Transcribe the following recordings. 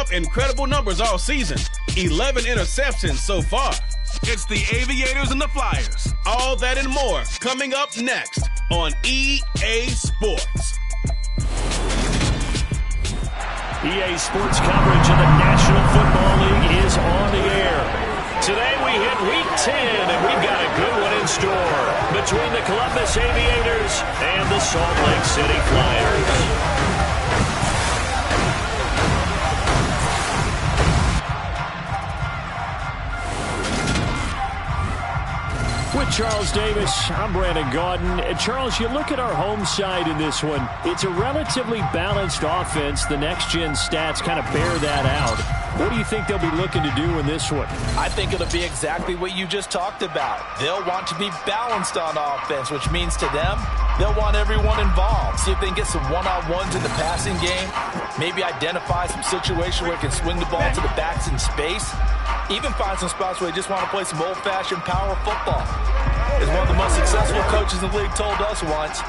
up incredible numbers all season. 11 interceptions so far. It's the Aviators and the Flyers. All that and more coming up next on EA Sports. EA Sports coverage of the National Football League is on the air. Today we hit Week 10, and we've got a good one in store between the Columbus Aviators and the Salt Lake City Flyers. With Charles Davis, I'm Brandon Gaudin. And Charles, you look at our home side in this one. It's a relatively balanced offense. The next-gen stats kind of bear that out. What do you think they'll be looking to do in this one? I think it'll be exactly what you just talked about. They'll want to be balanced on offense, which means to them, they'll want everyone involved. See if they can get some one-on-ones in the passing game. Maybe identify some situation where they can swing the ball to the backs in space. Even find some spots where they just want to play some old-fashioned power football. As one of the most successful coaches in the league told us once,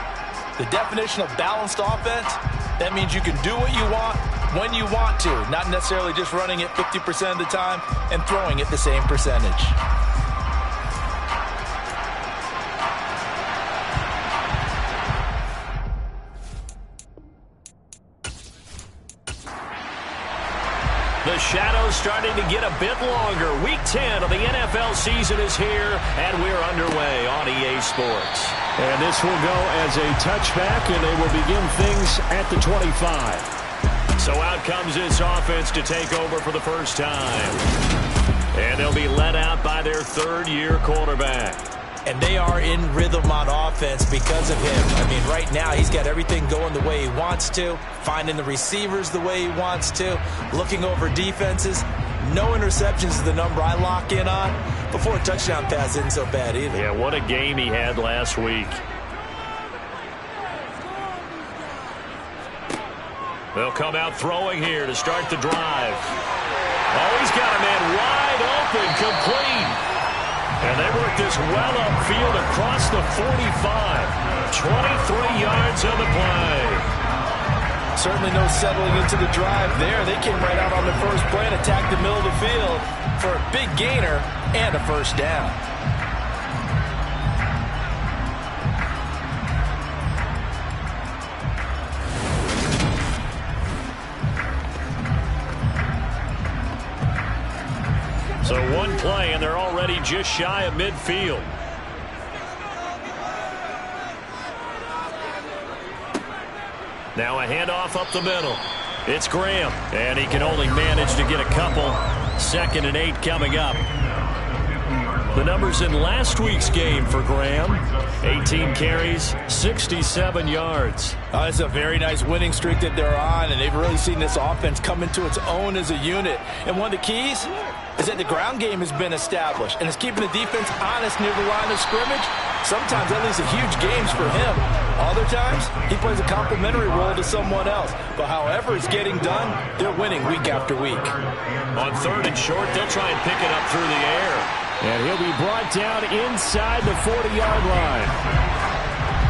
the definition of balanced offense, that means you can do what you want when you want to, not necessarily just running it 50% of the time and throwing it the same percentage. The shadow's starting to get a bit longer. Week 10 of the NFL season is here, and we're underway on EA Sports. And this will go as a touchback, and they will begin things at the 25. So out comes this offense to take over for the first time. And they'll be led out by their third-year quarterback. And they are in rhythm on offense because of him. I mean, right now, he's got everything going the way he wants to, finding the receivers the way he wants to, looking over defenses. No interceptions is the number I lock in on. Before a touchdown pass isn't so bad either. Yeah, what a game he had last week. They'll come out throwing here to start the drive. Oh, he's got a man wide open, complete. And they work this well upfield across the 45. 23 yards on the play. Certainly no settling into the drive there. They came right out on the first play and attacked the middle of the field for a big gainer and a first down. So one play, and they're already just shy of midfield. Now a handoff up the middle. It's Graham, and he can only manage to get a couple. 2nd and 8 coming up. The numbers in last week's game for Graham: 18 carries, 67 yards. It's a very nice winning streak that they're on, and they've really seen this offense come into its own as a unit. And one of the keys is that the ground game has been established, and it's keeping the defense honest near the line of scrimmage. Sometimes that leads to huge games for him. Other times, he plays a complementary role to someone else. But however it's getting done, they're winning week after week. On 3rd and short, they'll try and pick it up through the air. And he'll be brought down inside the 40-yard line.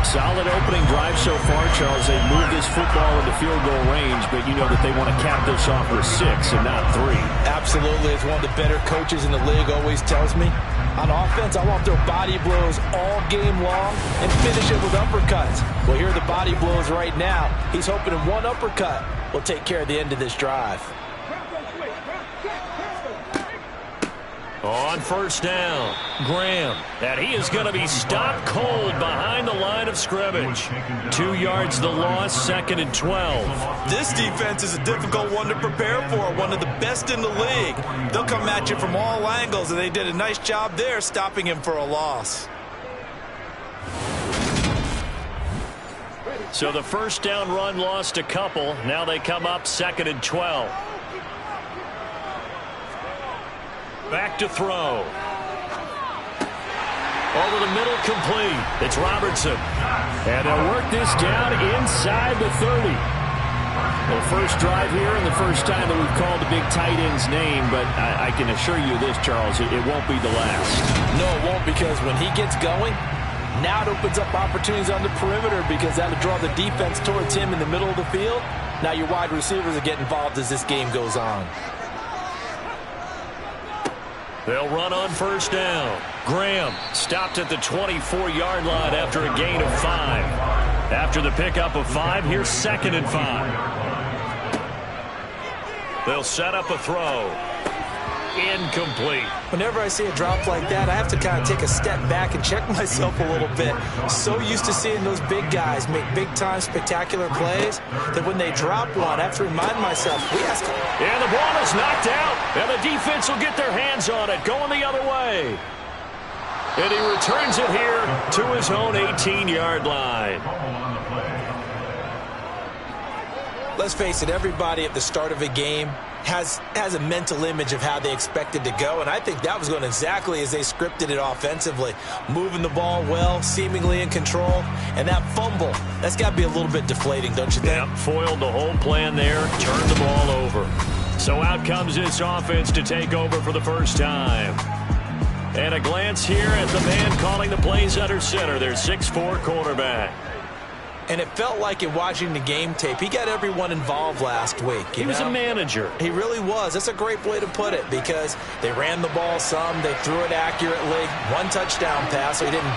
Solid opening drive so far, Charles. They've moved this football into field goal range, but you know that they want to cap this off with 6 and not 3. Absolutely. As one of the better coaches in the league always tells me, on offense, I want their body blows all game long and finish it with uppercuts. Well, here are the body blows right now. He's hoping in one uppercut will take care of the end of this drive. On 1st down, Graham. And he is going to be stopped cold behind the line of scrimmage. 2 yards the loss, 2nd and 12. This defense is a difficult one to prepare for, one of the best in the league. They'll come at you from all angles, and they did a nice job there stopping him for a loss. So the 1st down run lost a couple. Now they come up 2nd and 12. Back to throw. Over the middle, complete. It's Robertson. And they'll work this down inside the 30. Well, first drive here and the first time that we've called the big tight end's name, but I can assure you this, Charles, it won't be the last. No, it won't, because when he gets going, now it opens up opportunities on the perimeter, because that'll draw the defense towards him in the middle of the field. Now your wide receivers will get involved as this game goes on. They'll run on first down. Graham stopped at the 24-yard line after a gain of 5. After the pickup of 5, here's 2nd and 5. They'll set up a throw. Incomplete. Whenever I see a drop like that, I have to kind of take a step back and check myself a little bit. So used to seeing those big guys make big-time spectacular plays that when they drop one, I have to remind myself, And the ball is knocked out, and the defense will get their hands on it, going the other way. And he returns it here to his own 18-yard line. Let's face it, everybody at the start of a game has a mental image of how they expect it to go, and I think that was going exactly as they scripted it offensively. Moving the ball well, seemingly in control, and that fumble, that's got to be a little bit deflating, don't you think? Yeah, foiled the whole plan there, turned the ball over. So out comes this offense to take over for the first time. And a glance here at the man calling the plays under center, their 6'4" quarterback. And it felt like in watching the game tape, he got everyone involved last week. He was a manager. He really was. That's a great way to put it because they ran the ball some, they threw it accurately. 1 touchdown pass, so he didn't,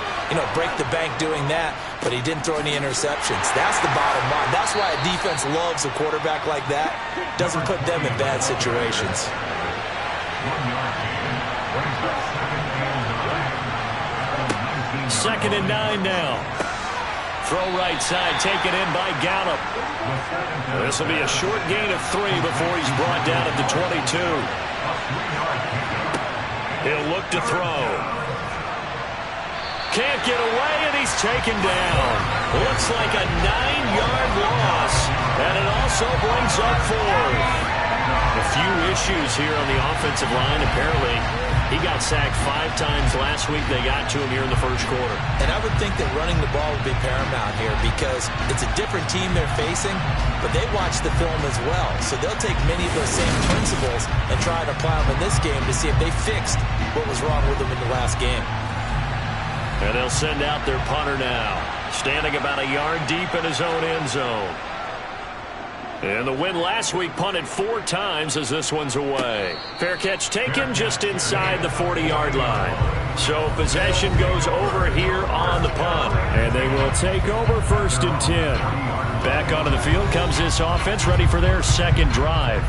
break the bank doing that, but he didn't throw any interceptions. That's the bottom line. That's why a defense loves a quarterback like that. Doesn't put them in bad situations. 2nd and 9 now. Throw right side, taken in by Gallup. This will be a short gain of 3 before he's brought down at the 22. He'll look to throw. Can't get away, and he's taken down. Looks like a 9-yard loss, and it also brings up 4th. A few issues here on the offensive line, apparently. He got sacked 5 times last week. They got to him here in the first quarter. And I would think that running the ball would be paramount here because it's a different team they're facing, but they watch the film as well. So they'll take many of those same principles and try to apply them in this game to see if they fixed what was wrong with them in the last game. And they'll send out their punter now, standing about a yard deep in his own end zone. And the win last week punted 4 times as this one's away. Fair catch taken just inside the 40-yard line. So possession goes over here on the punt. And they will take over 1st and 10. Back onto the field comes this offense ready for their second drive.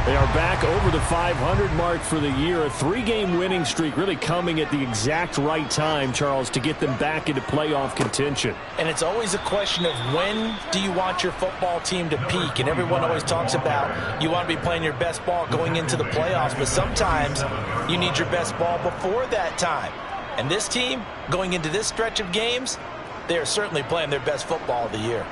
They are back over the 500 mark for the year. A 3-game winning streak really coming at the exact right time, Charles, to get them back into playoff contention. And it's always a question of when do you want your football team to peak? And everyone always talks about you want to be playing your best ball going into the playoffs, but sometimes you need your best ball before that time. And this team, going into this stretch of games, they are certainly playing their best football of the year.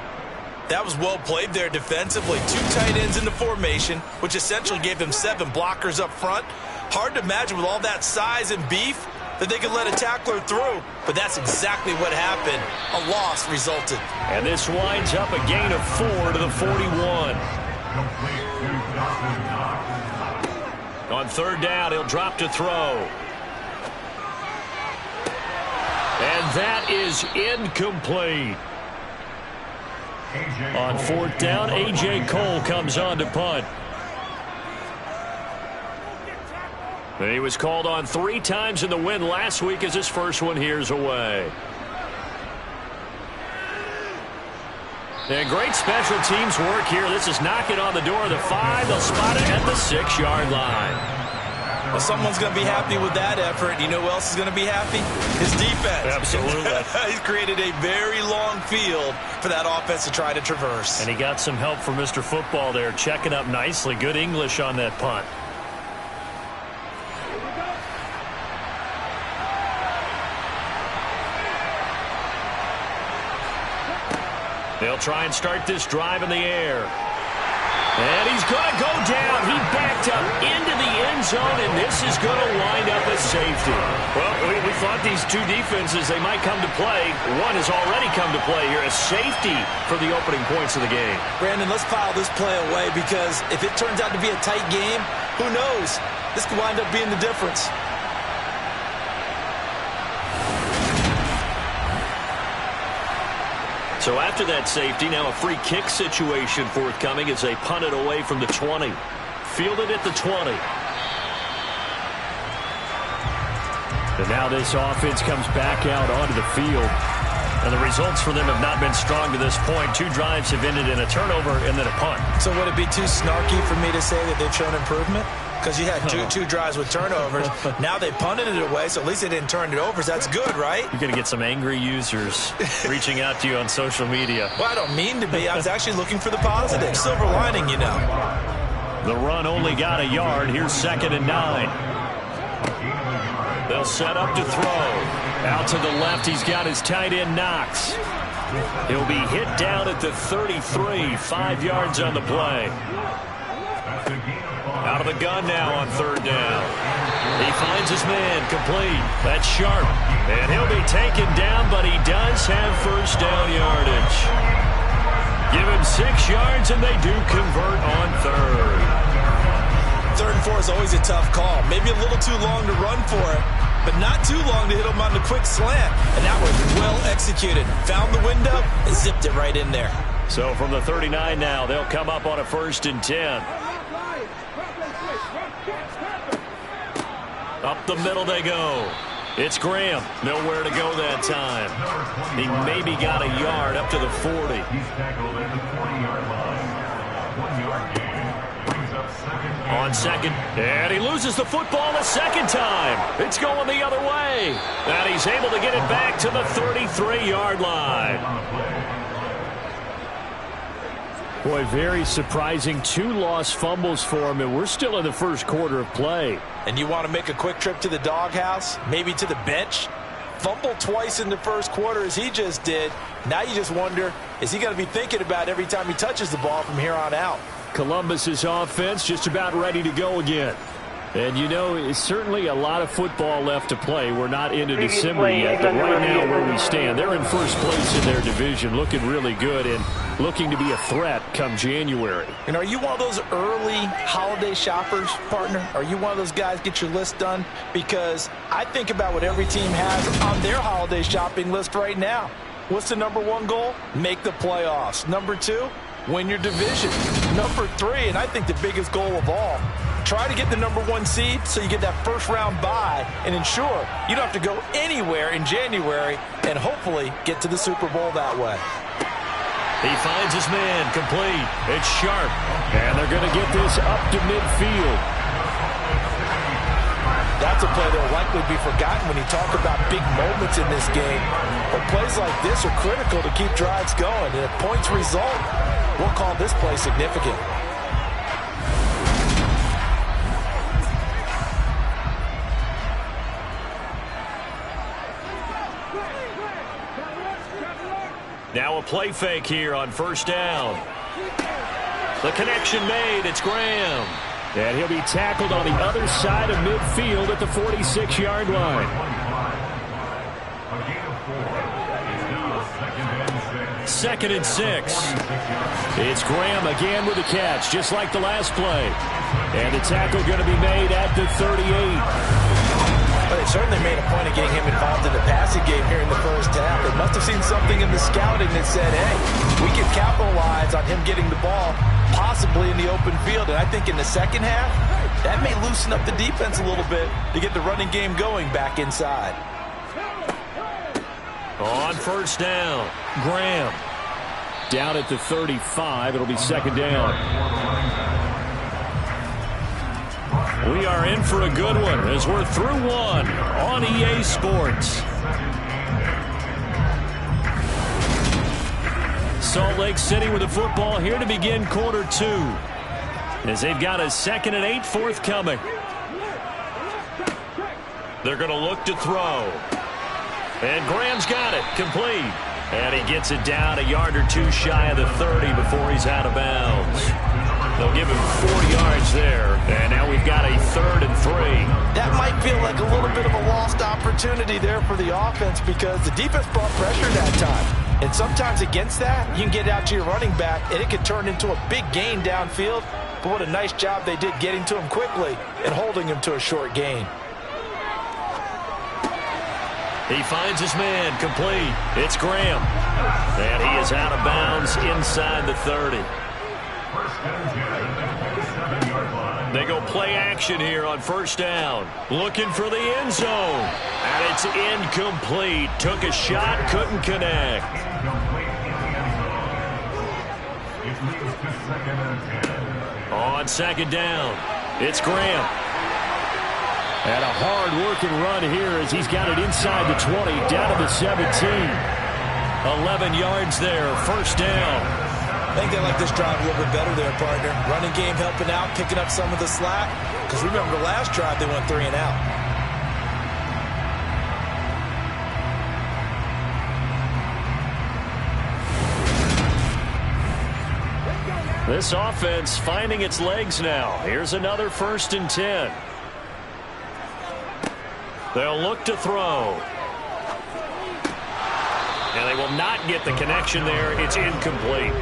That was well played there defensively. 2 tight ends in the formation, which essentially gave them 7 blockers up front. Hard to imagine with all that size and beef that they could let a tackler through. But that's exactly what happened. A loss resulted. And this winds up a gain of 4 to the 41. On 3rd down, he'll drop to throw. And that is incomplete. On 4th down, A.J. Cole comes on to punt. And he was called on 3 times in the win last week as his first one here's away. And great special teams work here. This is knocking on the door of the 5. They'll spot it at the 6-yard line. Well, someone's going to be happy with that effort. You know who else is going to be happy? His defense. Absolutely. He's created a very long field for that offense to try to traverse. And he got some help from Mr. Football there, checking up nicely. Good English on that punt. They'll try and start this drive in the air. And he's going to go down. He backed up into the end zone, and this is going to wind up a safety. Well, we thought these 2 defenses, they might come to play. One has already come to play here, a safety for the opening points of the game. Brandon, let's file this play away because if it turns out to be a tight game, who knows? This could wind up being the difference. So after that safety, now a free kick situation forthcoming as they punt it away from the 20. Fielded at the 20. And now this offense comes back out onto the field. And the results for them have not been strong to this point. 2 drives have ended in a turnover and then a punt. So would it be too snarky for me to say that they've shown improvement? Because you had two drives with turnovers. Now they punted it away, so at least they didn't turn it over. So that's good, right? You're going to get some angry users reaching out to you on social media. Well, I don't mean to be. I was actually looking for the positive. Silver lining, you know. The run only got a yard. Here's 2nd and 9. They'll set up to throw. Out to the left, he's got his tight end, Knox. He'll be hit down at the 33, 5 yards on the play. Out of the gun now on 3rd down. He finds his man, complete. That's Sharp. And he'll be taken down, but he does have 1st down yardage. Give him 6 yards, and they do convert on 3rd. 3rd and 4 is always a tough call. Maybe a little too long to run for it, but not too long to hit him on the quick slant. And that was well executed. Found the window and zipped it right in there. So from the 39 now, they'll come up on a 1st and 10. Up the middle they go. It's Graham. Nowhere to go that time. He maybe got a yard up to the 40. On 2nd, and he loses the football a 2nd time. It's going the other way. And he's able to get it back to the 33-yard line. Boy, very surprising. 2 lost fumbles for him, and we're still in the 1st quarter of play. And you want to make a quick trip to the doghouse, maybe to the bench? Fumble twice in the 1st quarter as he just did. Now you just wonder, is he going to be thinking about every time he touches the ball from here on out? Columbus's offense just about ready to go again. And, you know, it's certainly a lot of football left to play. We're not into December yet, but right now where we stand, they're in 1st place in their division, looking really good and looking to be a threat come January. And are you one of those early holiday shoppers, partner? Are you one of those guys get your list done? Because I think about what every team has on their holiday shopping list right now. What's the number 1 goal? Make the playoffs. Number 2, win your division. Number 3, and I think the biggest goal of all, try to get the number 1 seed so you get that 1st round bye and ensure you don't have to go anywhere in January and hopefully get to the Super Bowl that way. He finds his man, complete. It's Sharp, and they're going to get this up to midfield. That's a play that will likely be forgotten when you talk about big moments in this game. But plays like this are critical to keep drives going. And if points result, we'll call this play significant. Now a play fake here on 1st down. The connection made. It's Graham. And he'll be tackled on the other side of midfield at the 46-yard line. 2nd and 6. It's Graham again with a catch, just like the last play. And the tackle going to be made at the 38. Well, they certainly made a point of getting him involved in the passing game here in the 1st half. They must have seen something in the scouting that said, hey, we can capitalize on him getting the ball, possibly in the open field. And I think in the 2nd half, that may loosen up the defense a little bit to get the running game going back inside. On 1st down, Graham. Down at the 35, it'll be 2nd down. We are in for a good one as we're through 1 on EA Sports. Salt Lake City with the football here to begin quarter 2. As they've got a 2nd and 8 forthcoming. They're going to look to throw. And Graham's got it, complete. And he gets it down a yard or 2 shy of the 30 before he's out of bounds. They'll give him 4 yards there. And now we've got a 3rd and 3. That might feel like a little bit of a lost opportunity there for the offense because the defense brought pressure that time. And sometimes against that, you can get out to your running back, and it can turn into a big gain downfield. But what a nice job they did getting to him quickly and holding him to a short gain. He finds his man, complete. It's Graham. And he is out of bounds inside the 30. They go play action here on first down. Looking for the end zone. And it's incomplete. Took a shot, couldn't connect. On second down, it's Graham. And a hard-working run here as he's got it inside the 20, down to the 17. 11 yards there, first down. I think they like this drive a little bit better there, partner. Running game helping out, picking up some of the slack. Because remember, the last drive they went 3 and out. This offense finding its legs now. Here's another 1st and 10. They'll look to throw. And they will not get the connection there. It's incomplete.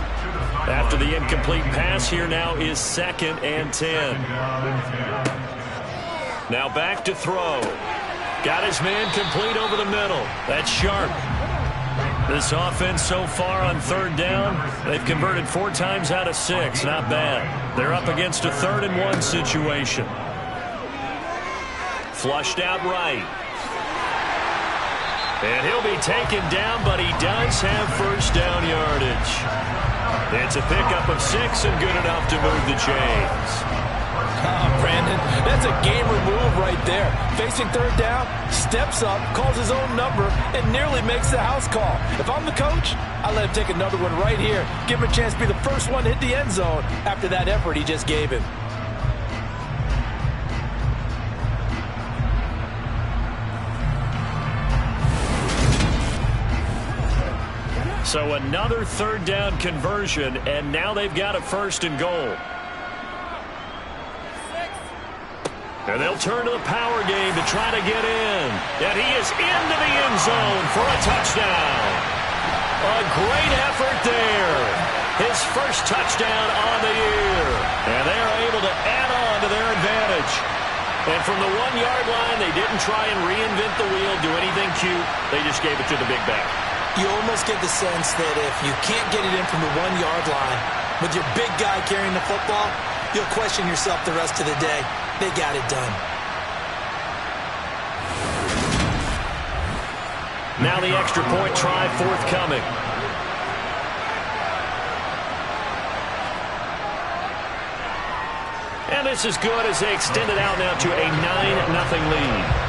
After the incomplete pass, here now is 2nd and 10. Now back to throw. Got his man complete over the middle. That's Sharp. This offense so far on 3rd down, they've converted 4 times out of 6. Not bad. They're up against a 3rd and 1 situation. Flushed out right. And he'll be taken down, but he does have first down yardage. It's a pickup of 6 and good enough to move the chains. Brandon, that's a gamer move right there. Facing 3rd down, steps up, calls his own number, and nearly makes the house call. If I'm the coach, I let him take another one right here. Give him a chance to be the first one to hit the end zone after that effort he just gave him. So another 3rd down conversion, and now they've got a 1st and goal. And they'll turn to the power game to try to get in. And he is into the end zone for a touchdown. A great effort there. His first touchdown on the year. And they are able to add on to their advantage. And from the 1-yard line, they didn't try and reinvent the wheel, do anything cute. They just gave it to the big back. You almost get the sense that if you can't get it in from the 1-yard line with your big guy carrying the football, you'll question yourself the rest of the day. They got it done. Now the extra point try forthcoming. And this is good as they extend it out now to a 9-0 lead.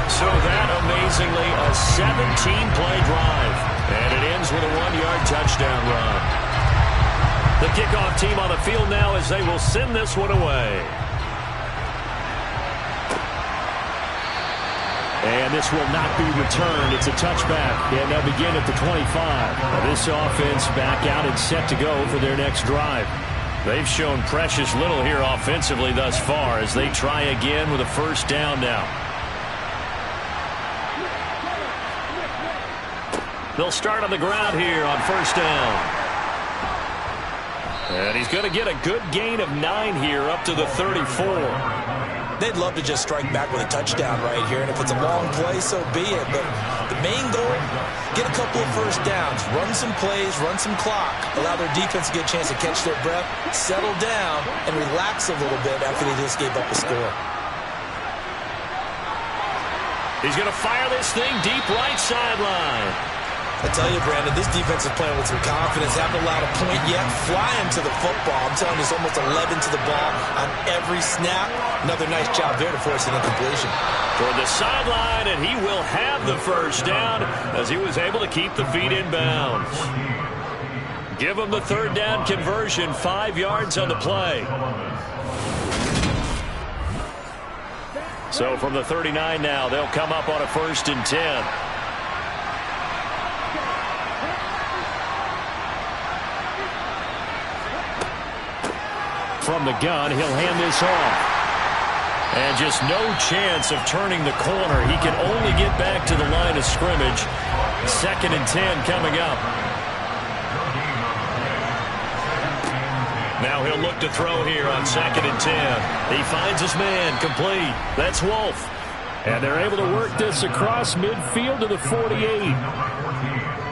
So that, amazingly, a 17-play drive. And it ends with a 1-yard touchdown run. The kickoff team on the field now as they will send this one away. And this will not be returned. It's a touchback. And they'll begin at the 25. This offense back out and set to go for their next drive. They've shown precious little here offensively thus far as they try again with a 1st down now. They'll start on the ground here on 1st down. And he's going to get a good gain of 9 here up to the 34. They'd love to just strike back with a touchdown right here, and if it's a long play, so be it. But the main goal, get a couple of 1st downs, run some plays, run some clock, allow their defense to get a chance to catch their breath, settle down, and relax a little bit after they just gave up a score. He's going to fire this thing deep right sideline. I tell you, Brandon, this defense is playing with some confidence. Haven't allowed a point yet. Flying to the football. I'm telling you, it's almost 11 to the ball on every snap. Another nice job there to force an incompletion. Toward the sideline, and he will have the 1st down as he was able to keep the feet in bounds. Give him the 3rd down conversion, 5 yards on the play. So from the 39 now, they'll come up on a 1st and 10. From the gun, he'll hand this off. And just no chance of turning the corner. He can only get back to the line of scrimmage. 2nd and 10 coming up. Now he'll look to throw here on 2nd and 10. He finds his man complete. That's Wolf. And they're able to work this across midfield to the 48.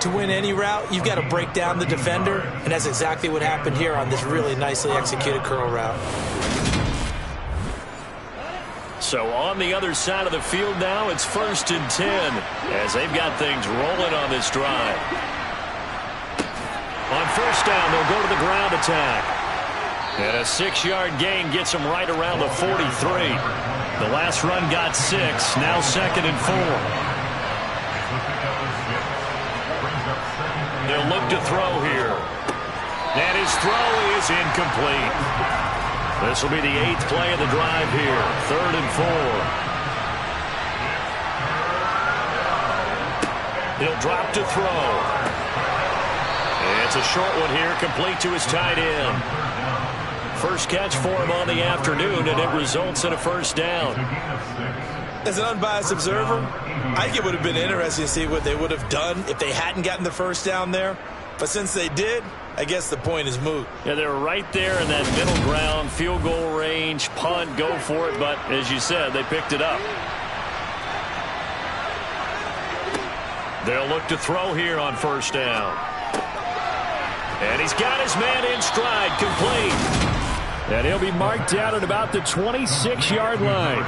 To win any route, you've got to break down the defender, and that's exactly what happened here on this really nicely executed curl route. So on the other side of the field now, it's 1st and 10 as they've got things rolling on this drive. On 1st down, they'll go to the ground attack. And a 6-yard gain gets them right around the 43. The last run got 6, now 2nd and 4. They'll look to throw here. And his throw is incomplete. This will be the 8th play of the drive here. 3rd and 4. He'll drop to throw. It's a short one here, complete to his tight end. First catch for him on the afternoon, and it results in a 1st down. As an unbiased observer, I think it would have been interesting to see what they would have done if they hadn't gotten the 1st down there. But since they did, I guess the point is moot. Yeah, they're right there in that middle ground, field goal range, punt, go for it. But as you said, they picked it up. They'll look to throw here on 1st down. And he's got his man in stride, complete. And he'll be marked down at about the 26-yard line.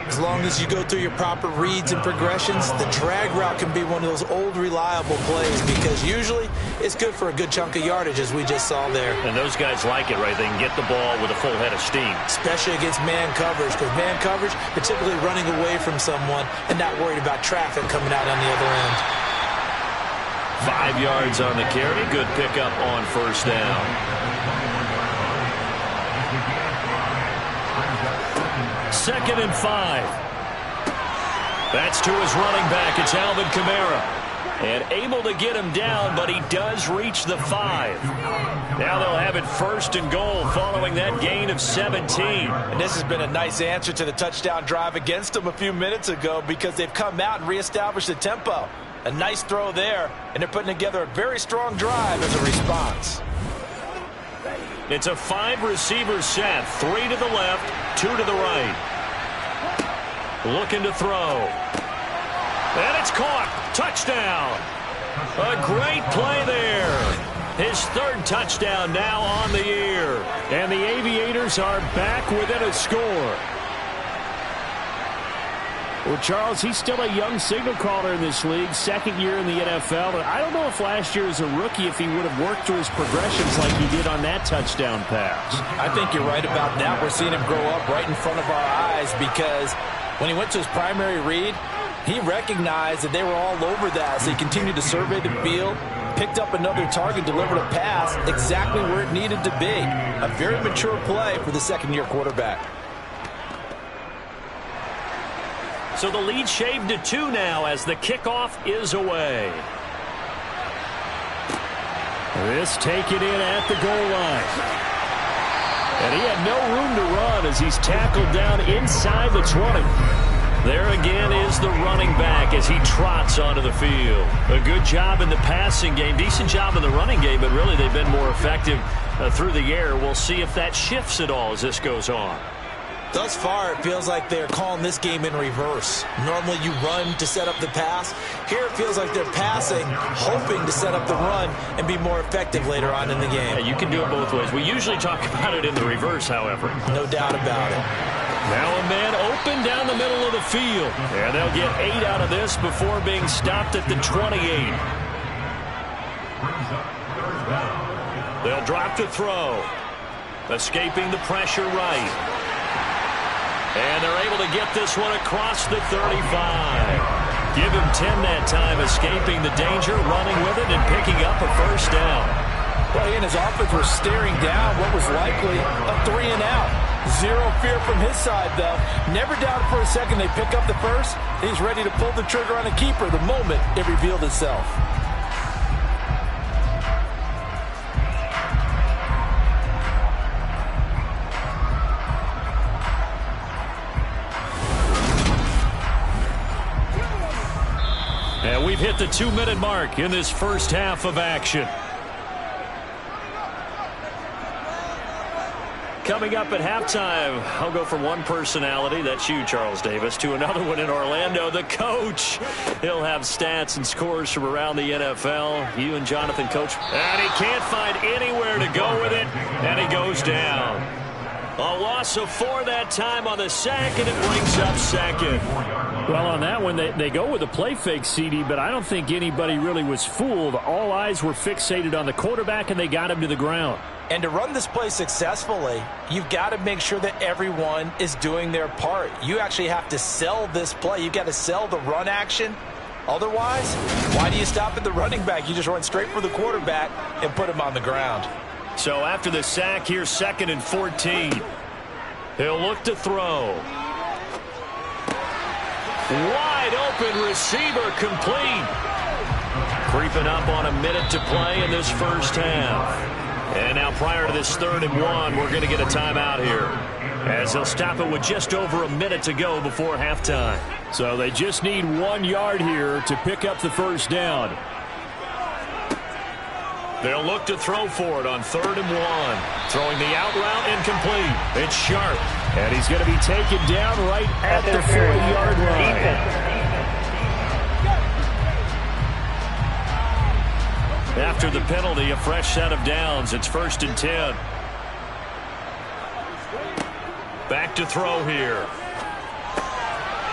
As long as you go through your proper reads and progressions, the drag route can be one of those old reliable plays because usually it's good for a good chunk of yardage, as we just saw there. And those guys like it, right? They can get the ball with a full head of steam. Especially against man coverage, because man coverage, you're typically running away from someone and not worried about traffic coming out on the other end. 5 yards on the carry. Good pickup on 1st down. Second and 5. That's to his running back. It's Alvin Kamara. And able to get him down, but he does reach the 5. Now they'll have it 1st and goal following that gain of 17. And this has been a nice answer to the touchdown drive against them a few minutes ago because they've come out and reestablished the tempo. A nice throw there, and they're putting together a very strong drive as a response. It's a 5-receiver set. 3 to the left, 2 to the right. Looking to throw. And it's caught. Touchdown. A great play there. His 3rd touchdown now on the year. And the Aviators are back within a score. Well, Charles, he's still a young signal caller in this league, 2nd year in the NFL. But I don't know if last year as a rookie if he would have worked through his progressions like he did on that touchdown pass. I think you're right about that. We're seeing him grow up right in front of our eyes because when he went to his primary read, he recognized that they were all over that. So he continued to survey the field, picked up another target, delivered a pass exactly where it needed to be. A very mature play for the 2nd-year quarterback. So the lead shaved to 2 now as the kickoff is away. This taken in at the goal line. And he had no room to run as he's tackled down inside the 20. There again is the running back as he trots onto the field. A good job in the passing game, decent job in the running game, but really they've been more effective through the air. We'll see if that shifts at all as this goes on. Thus far, it feels like they're calling this game in reverse. Normally you run to set up the pass. Here it feels like they're passing, hoping to set up the run and be more effective later on in the game. Yeah, you can do it both ways. We usually talk about it in the reverse, however. No doubt about it. Now a man open down the middle of the field. And they'll get 8 out of this before being stopped at the 28. They'll drop to throw. Escaping the pressure right. And they're able to get this one across the 35. Give him 10 that time, escaping the danger, running with it, and picking up a 1st down. Well, he and his offense were staring down what was likely a 3 and out. Zero fear from his side, though. Never doubted for a second they pick up the 1st. He's ready to pull the trigger on a keeper the moment it revealed itself. And we've hit the 2-minute mark in this first half of action. Coming up at halftime, I'll go from one personality, that's you, Charles Davis, to another one in Orlando, the coach. He'll have stats and scores from around the NFL. You and Jonathan, Coach. And he can't find anywhere to go with it, and he goes down. A loss of 4 that time on the sack, and it brings up second. Well, on that one, they go with a play fake, CD, but I don't think anybody really was fooled. All eyes were fixated on the quarterback, and they got him to the ground. And to run this play successfully, you've got to make sure that everyone is doing their part. You actually have to sell this play. You've got to sell the run action. Otherwise, why do you stop at the running back? You just run straight for the quarterback and put him on the ground. So after the sack, here's 2nd and 14. He'll look to throw. Wide open receiver complete. Creeping up on a minute to play in this first half. And now prior to this 3rd and 1, we're going to get a timeout here, as they'll stop it with just over a minute to go before halftime. So they just need 1 yard here to pick up the first down. They'll look to throw for it on 3rd and 1. Throwing the out route incomplete. It's Sharp. And he's going to be taken down right at the 40-yard line. After the penalty, a fresh set of downs. It's 1st and 10. Back to throw here.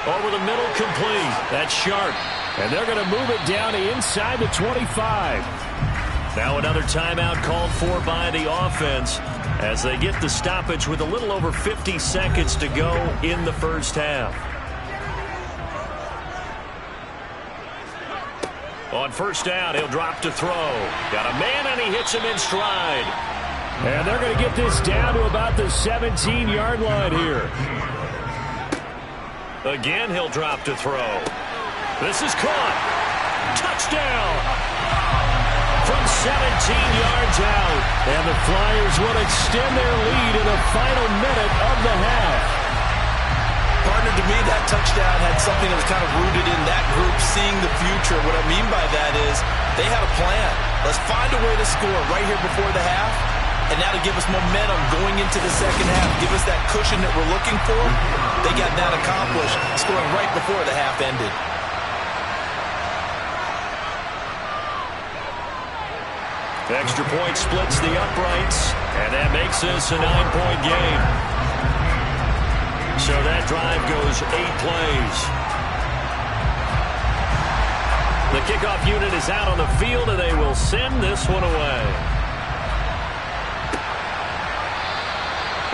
Over the middle, complete. That's Sharp. And they're going to move it down inside the 25. Now another timeout called for by the offense as they get the stoppage with a little over 50 seconds to go in the first half. On first down, he'll drop to throw. Got a man, and he hits him in stride. And they're going to get this down to about the 17-yard line here. Again, he'll drop to throw. This is caught. Touchdown. From 17 yards out. And the Flyers will extend their lead in the final minute of the half. Partner, to me, that touchdown had something that was kind of rooted in that group seeing the future. What I mean by that is they had a plan. Let's find a way to score right here before the half, and now to give us momentum going into the second half, give us that cushion that we're looking for. They got that accomplished, scoring right before the half ended. Extra point splits the uprights, and that makes this a 9-point game. So that drive goes 8 plays. The kickoff unit is out on the field, and they will send this one away.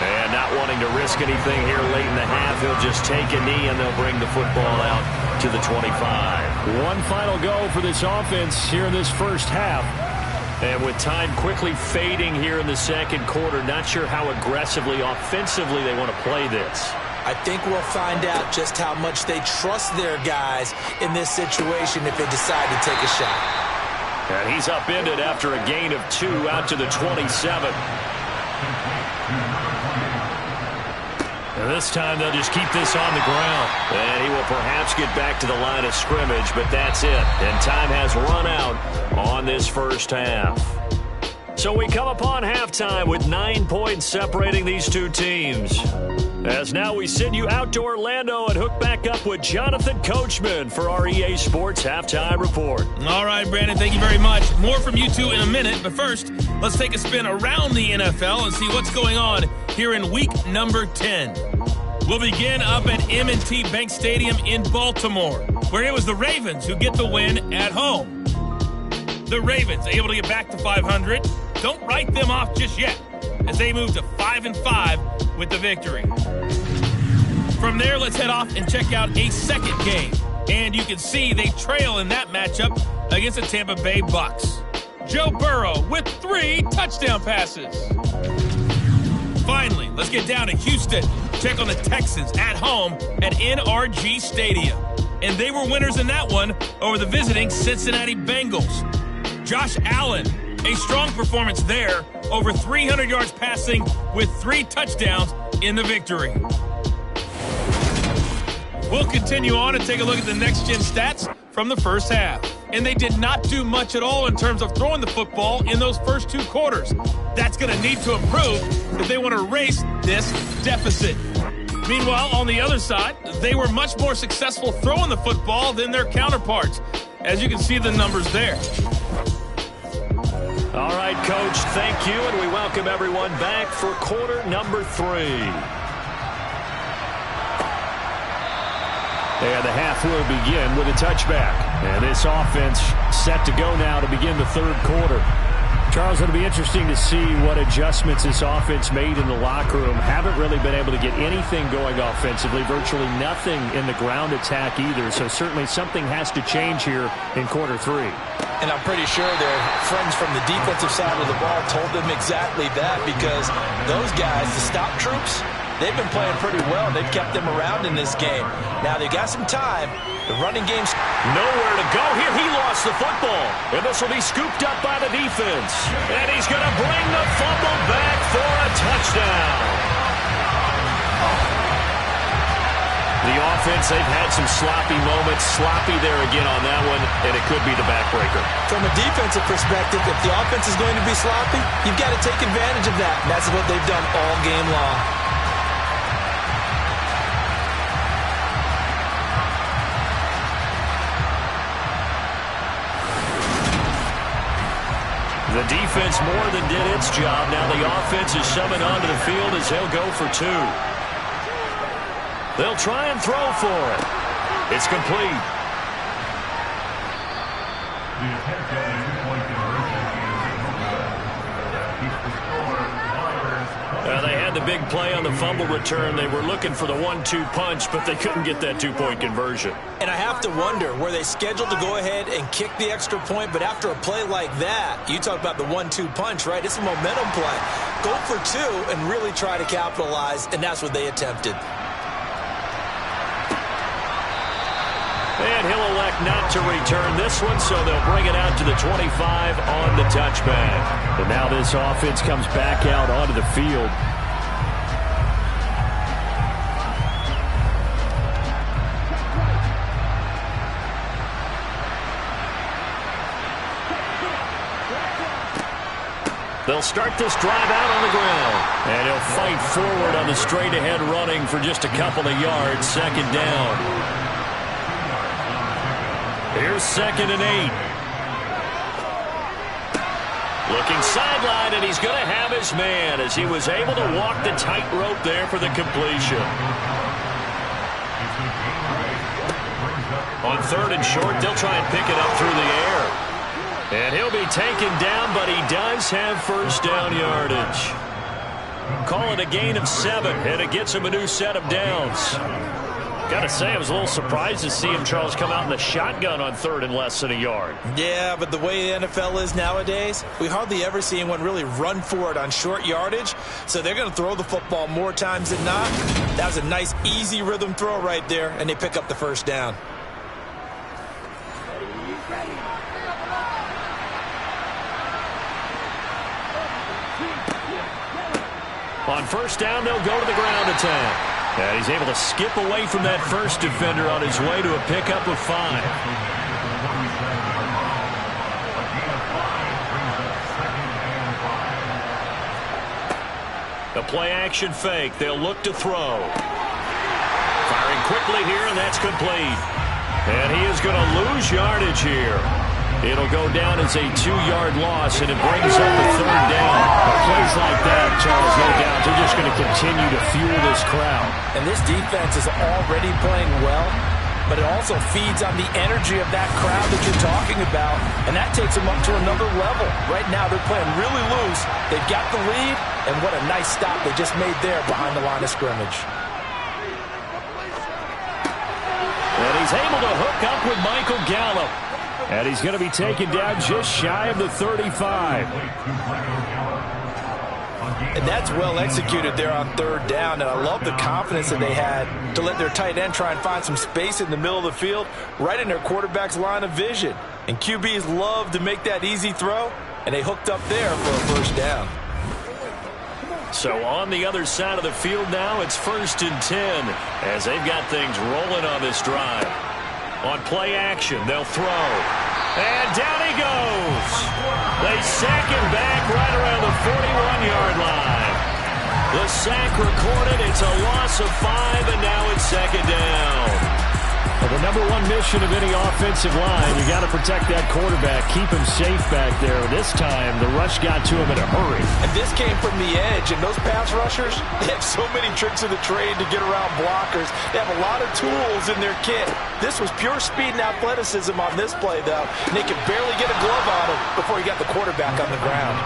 And not wanting to risk anything here late in the half, he'll just take a knee, and they'll bring the football out to the 25. One final go for this offense here in this first half. And with time quickly fading here in the second quarter, not sure how aggressively, offensively they want to play this. I think we'll find out just how much they trust their guys in this situation if they decide to take a shot. And he's upended after a gain of 2 out to the 27. And this time they'll just keep this on the ground. And he will perhaps get back to the line of scrimmage, but that's it. And time has run out on this first half. So we come upon halftime with 9 points separating these two teams. As now we send you out to Orlando and hook back up with Jonathan Coachman for our EA Sports Halftime Report. All right, Brandon, thank you very much. More from you two in a minute, but first, let's take a spin around the NFL and see what's going on here in week number 10. We'll begin up at M&T Bank Stadium in Baltimore, where it was the Ravens who get the win at home. The Ravens able to get back to 500. Don't write them off just yet, as they move to 5-5 with the victory. From there, let's head off and check out a second game. And you can see they trail in that matchup against the Tampa Bay Bucks. Joe Burrow with 3 touchdown passes. Finally, let's get down to Houston. Check on the Texans at home at NRG Stadium. And they were winners in that one over the visiting Cincinnati Bengals. Josh Allen, a strong performance there, over 300 yards passing with 3 touchdowns in the victory. We'll continue on and take a look at the next-gen stats from the first half. and they did not do much at all in terms of throwing the football in those first 2 quarters. That's going to need to improve if they want to erase this deficit. Meanwhile, on the other side, they were much more successful throwing the football than their counterparts, as you can see the numbers there. All right, Coach, thank you, and we welcome everyone back for quarter number 3. And the half will begin with a touchback. And this offense set to go now to begin the 3rd quarter. Charles, it'll be interesting to see what adjustments this offense made in the locker room. Haven't really been able to get anything going offensively, virtually nothing in the ground attack either. So certainly something has to change here in quarter 3. And I'm pretty sure their friends from the defensive side of the ball told them exactly that, because those guys, the stop troops, they've been playing pretty well. They've kept them around in this game. Now they've got some time. The running game's nowhere to go here. He lost the football. And this will be scooped up by the defense. And he's going to bring the fumble back for a touchdown. The offense, they've had some sloppy moments. Sloppy there again on that one, and it could be the backbreaker. From a defensive perspective, if the offense is going to be sloppy, you've got to take advantage of that. And that's what they've done all game long. The defense more than did its job. Now the offense is summoned onto the field as they'll go for 2. They'll try and throw for it. It's complete. They had the big play on the fumble return. They were looking for the 1-2 punch, but they couldn't get that 2-point conversion. And I have to wonder, were they scheduled to go ahead and kick the extra point? But after a play like that, you talk about the 1-2 punch, right? It's a momentum play. Go for 2 and really try to capitalize, and that's what they attempted. And he'll elect not to return this one, so they'll bring it out to the 25 on the touchback. And now this offense comes back out onto the field. They'll start this drive out on the ground. And he'll fight forward on the straight-ahead running for just a couple of yards. 2nd down. Here's 2nd and 8. Looking sideline, and he's going to have his man as he was able to walk the tightrope there for the completion. On 3rd and short, they'll try and pick it up through the air. And he'll be taken down, but he does have 1st down yardage. Call it a gain of 7, and it gets him a new set of downs. Got to say, I was a little surprised to see him, Charles, come out in the shotgun on 3rd and less than a yard. Yeah, but the way the NFL is nowadays, we hardly ever see anyone really run for it on short yardage. So they're going to throw the football more times than not. That was a nice, easy rhythm throw right there, and they pick up the 1st down. On 1st down, they'll go to the ground attack. And he's able to skip away from that first defender on his way to a pickup of 5. The play-action fake. They'll look to throw. Firing quickly here, and that's complete. And he is going to lose yardage here. It'll go down as a 2-yard loss, and it brings up the 3rd down. Plays like that, Charles, no doubt, they're just going to continue to fuel this crowd. And this defense is already playing well, but it also feeds on the energy of that crowd that you're talking about, and that takes them up to another level. Right now, they're playing really loose. They've got the lead, and what a nice stop they just made there behind the line of scrimmage. And he's able to hook up with Michael Gallup. And he's going to be taken down just shy of the 35. And that's well executed there on 3rd down. And I love the confidence that they had to let their tight end try and find some space in the middle of the field, right in their quarterback's line of vision. And QBs love to make that easy throw, and they hooked up there for a 1st down. So on the other side of the field now, it's 1st and 10 as they've got things rolling on this drive. On play action, they'll throw. And down he goes. They sack him back right around the 41-yard line. The sack recorded. It's a loss of 5, and now it's second down. Well, the number one mission of any offensive line, you got to protect that quarterback, keep him safe back there. This time, the rush got to him in a hurry. And this came from the edge, and those pass rushers, they have so many tricks of the trade to get around blockers. They have a lot of tools in their kit. This was pure speed and athleticism on this play, though. And they could barely get a glove on him before he got the quarterback on the ground.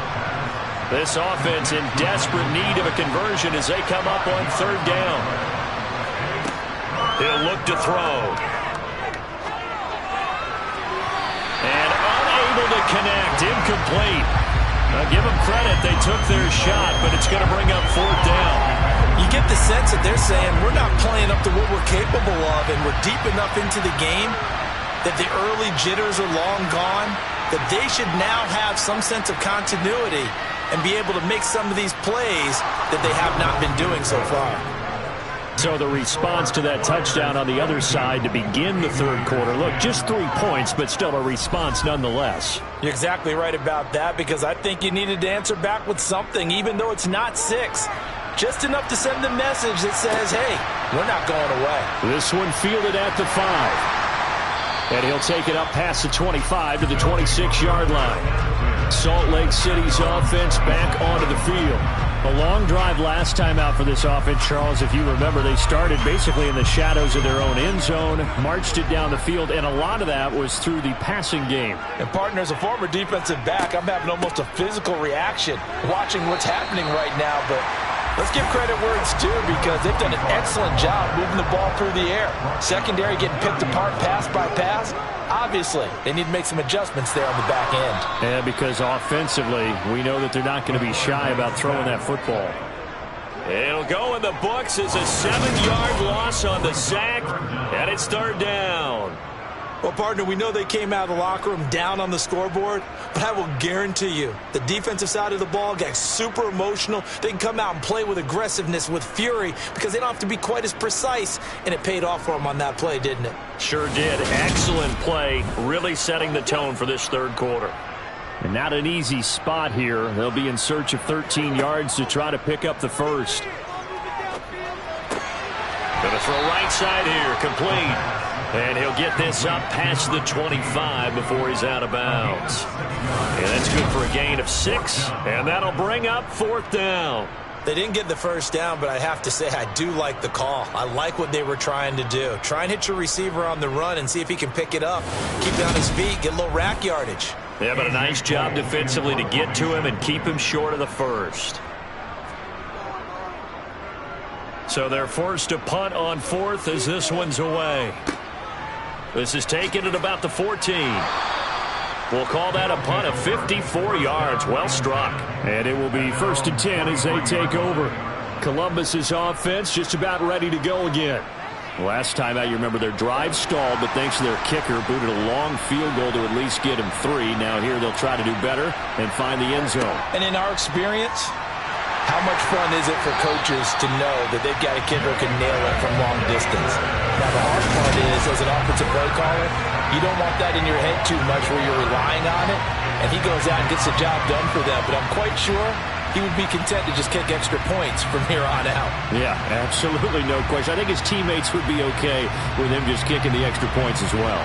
This offense in desperate need of a conversion as they come up on third down. He'll look to throw. And unable to connect. Incomplete. Now give them credit. They took their shot, but it's going to bring up fourth down. You get the sense that they're saying we're not playing up to what we're capable of, and we're deep enough into the game that the early jitters are long gone, that they should now have some sense of continuity and be able to make some of these plays that they have not been doing so far. So the response to that touchdown on the other side to begin the third quarter. Look, just 3 points, but still a response nonetheless. You're exactly right about that, because I think you needed to answer back with something, even though it's not 6. Just enough to send the message that says, hey, we're not going away. This one fielded at the 5. And he'll take it up past the 25 to the 26-yard line. Salt Lake City's offense back onto the field. A long drive last time out for this offense, Charles. If you remember, they started basically in the shadows of their own end zone, marched it down the field, and a lot of that was through the passing game. And, partner, as a former defensive back, I'm having almost a physical reaction watching what's happening right now. But let's give credit where it's due, because they've done an excellent job moving the ball through the air. Secondary getting picked apart pass by pass. Obviously, they need to make some adjustments there on the back end. Yeah, because offensively, we know that they're not going to be shy about throwing that football. It'll go in the books as a 7-yard loss on the sack, and it's third down. Well, partner, we know they came out of the locker room down on the scoreboard, but I will guarantee you the defensive side of the ball got super emotional. They can come out and play with aggressiveness, with fury, because they don't have to be quite as precise, and it paid off for them on that play, didn't it? Sure did. Excellent play, really setting the tone for this third quarter. And not an easy spot here. They'll be in search of 13 yards to try to pick up the first. Gonna throw right side here, complete. And he'll get this up past the 25 before he's out of bounds. And that's good for a gain of 6. And that'll bring up fourth down. They didn't get the first down, but I have to say I do like the call. I like what they were trying to do. Try and hit your receiver on the run and see if he can pick it up. Keep it on his feet, get a little rack yardage. Yeah, but a nice job defensively to get to him and keep him short of the first. So they're forced to punt on fourth as this one's away. This is taken at about the 14. We'll call that a punt of 54 yards. Well struck. And it will be 1st and 10 as they take over. Columbus's offense just about ready to go again. Last time out, you remember their drive stalled, but thanks to their kicker, booted a long field goal to at least get him 3. Now here they'll try to do better and find the end zone. And in our experience, how much fun is it for coaches to know that they've got a kicker who can nail it from long distance? Now, the hard part is, as an offensive play caller, you don't want that in your head too much where you're relying on it, and he goes out and gets the job done for them. But I'm quite sure he would be content to just kick extra points from here on out. Yeah, absolutely no question. I think his teammates would be okay with him just kicking the extra points as well.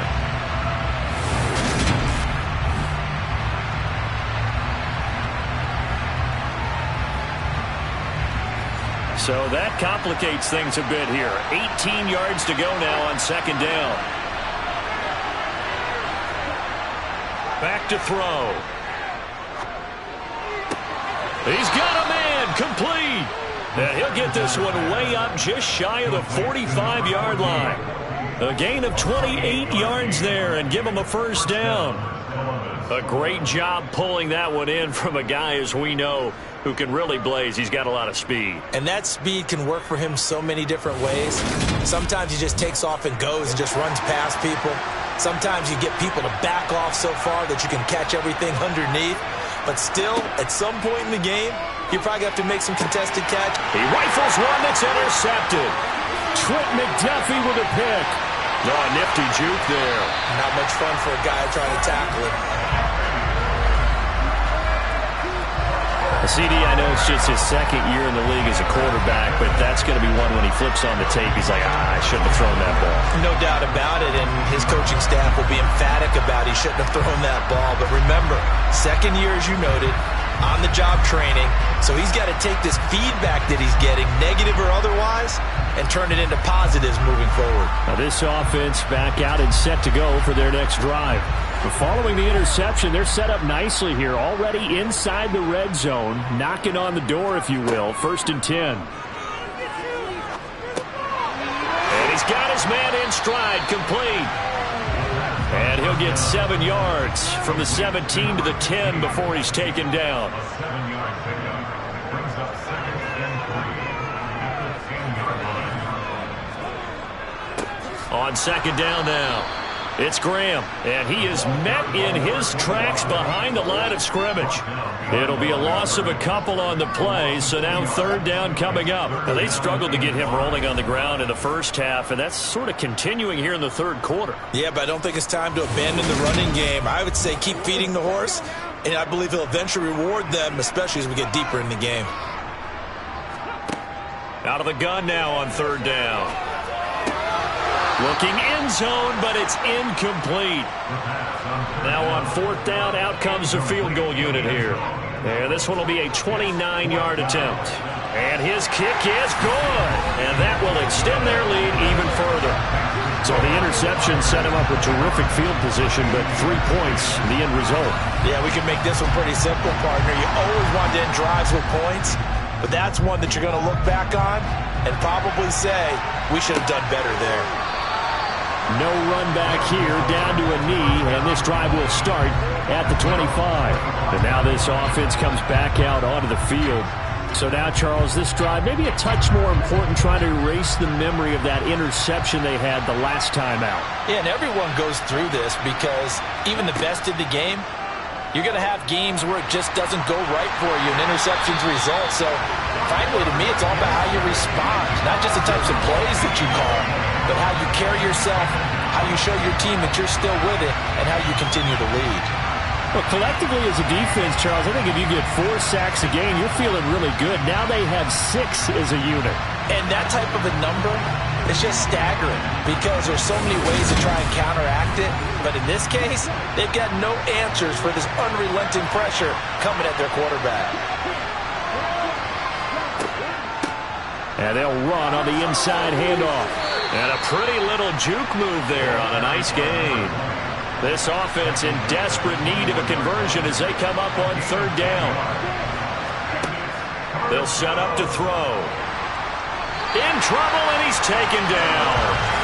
So that complicates things a bit here. 18 yards to go now on second down. Back to throw. He's got a man, complete. And he'll get this one way up just shy of the 45-yard line. A gain of 28 yards there and give him a first down. A great job pulling that one in from a guy, as we know, who can really blaze. He's got a lot of speed. And that speed can work for him so many different ways. Sometimes he just takes off and goes and just runs past people. Sometimes you get people to back off so far that you can catch everything underneath. But still, at some point in the game, you probably have to make some contested catch. He rifles one that's intercepted. Trent McDuffie with a pick. No, a nifty juke there. Not much fun for a guy trying to tackle it. CD, I know it's just his second year in the league as a quarterback, but that's going to be one when he flips on the tape. He's like, I shouldn't have thrown that ball. No doubt about it, and his coaching staff will be emphatic about he shouldn't have thrown that ball. But remember, second year, as you noted, on-the-job training, so he's got to take this feedback that he's getting, negative or otherwise, and turn it into positives moving forward. Now this offense back out and set to go for their next drive. But following the interception, they're set up nicely here, already inside the red zone, knocking on the door, if you will. 1st and 10. And he's got his man in stride, complete. And he'll get 7 yards from the 17 to the 10 before he's taken down. On 2nd down now, it's Graham, and he is met in his tracks behind the line of scrimmage. It'll be a loss of a couple on the play, so now 3rd down coming up. Now, they struggled to get him rolling on the ground in the first half, and that's sort of continuing here in the 3rd quarter. Yeah, but I don't think it's time to abandon the running game. I would say keep feeding the horse, and I believe he'll eventually reward them, especially as we get deeper in the game. Out of the gun now on 3rd down. Looking end zone, but it's incomplete. Now on 4th down, out comes the field goal unit here. And this one will be a 29-yard attempt. And his kick is good. And that will extend their lead even further. So the interception set him up with terrific field position, but 3 points, the end result. Yeah, we can make this one pretty simple, partner. You always want to end drives with points, but that's one that you're going to look back on and probably say, we should have done better there. No run back here, down to a knee, and this drive will start at the 25. And now this offense comes back out onto the field. So now, Charles, this drive maybe a touch more important, trying to erase the memory of that interception they had the last time out. Yeah, and everyone goes through this because even the best in the game, you're going to have games where it just doesn't go right for you, and interceptions result. So, frankly, to me, it's all about how you respond, not just the types of plays that you call, but how you carry yourself, how you show your team that you're still with it, and how you continue to lead. Well, collectively as a defense, Charles, I think if you get 4 sacks a game, you're feeling really good. Now they have 6 as a unit. And that type of a number is just staggering because there's so many ways to try and counteract it. But in this case, they've got no answers for this unrelenting pressure coming at their quarterback. And they'll run on the inside handoff. And a pretty little juke move there on a nice gain. This offense in desperate need of a conversion as they come up on 3rd down. They'll set up to throw. In trouble, and he's taken down.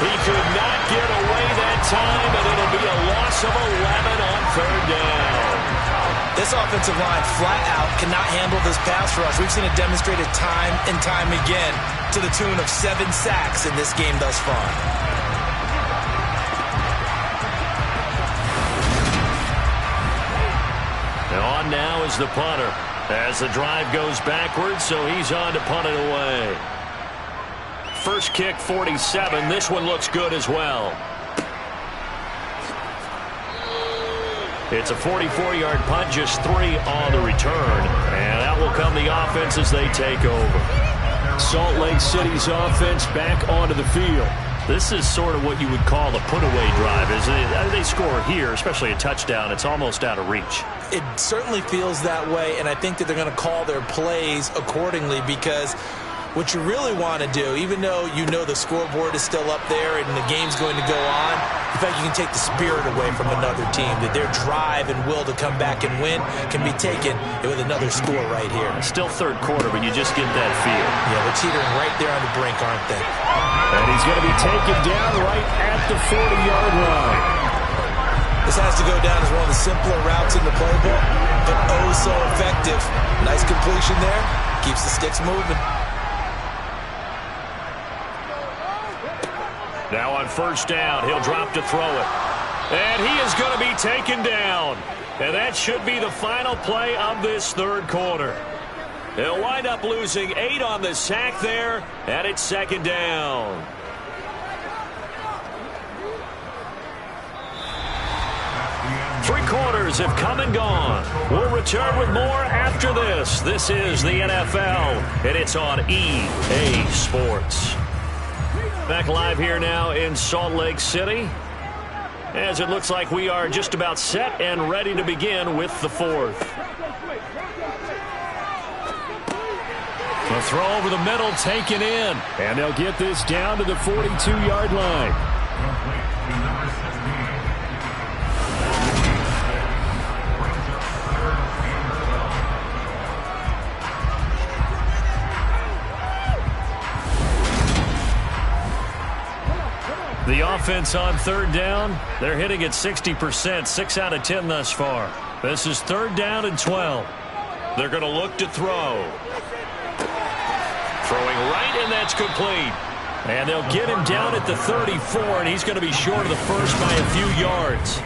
He could not get away that time, and it'll be a loss of 11 on 3rd down. This offensive line flat out cannot handle this pass rush. We've seen it demonstrated time and time again to the tune of 7 sacks in this game thus far. And on now is the punter as the drive goes backwards, so he's on to punt it away. First kick, 47. This one looks good as well. It's a 44-yard punt, just 3 on the return. And out will come the offense as they take over. Salt Lake City's offense back onto the field. This is sort of what you would call a put-away drive, isn't it? They score here, especially a touchdown. It's almost out of reach. It certainly feels that way, and I think that they're going to call their plays accordingly because what you really want to do, even though you know the scoreboard is still up there and the game's going to go on, in fact, you can take the spirit away from another team, that their drive and will to come back and win can be taken with another score right here. Still 3rd quarter, but you just get that feel. Yeah, they're teetering right there on the brink, aren't they? And he's going to be taken down right at the 40-yard line. This has to go down as one of the simpler routes in the playbook, but oh so effective. Nice completion there. Keeps the sticks moving. Now on 1st down, he'll drop to throw it. And he is going to be taken down. And that should be the final play of this 3rd quarter. They'll wind up losing 8 on the sack there, and it's 2nd down. Three quarters have come and gone. We'll return with more after this. This is the NFL, and it's on EA Sports. Back live here now in Salt Lake City, as it looks like we are just about set and ready to begin with the fourth. The throw over the middle taken in, and they'll get this down to the 42-yard line. The offense on third down, they're hitting at 60%, 6 out of 10 thus far. This is third down and 12. They're going to look to throw. Throwing right, and that's complete. And they'll get him down at the 34, and he's going to be short of the first by a few yards.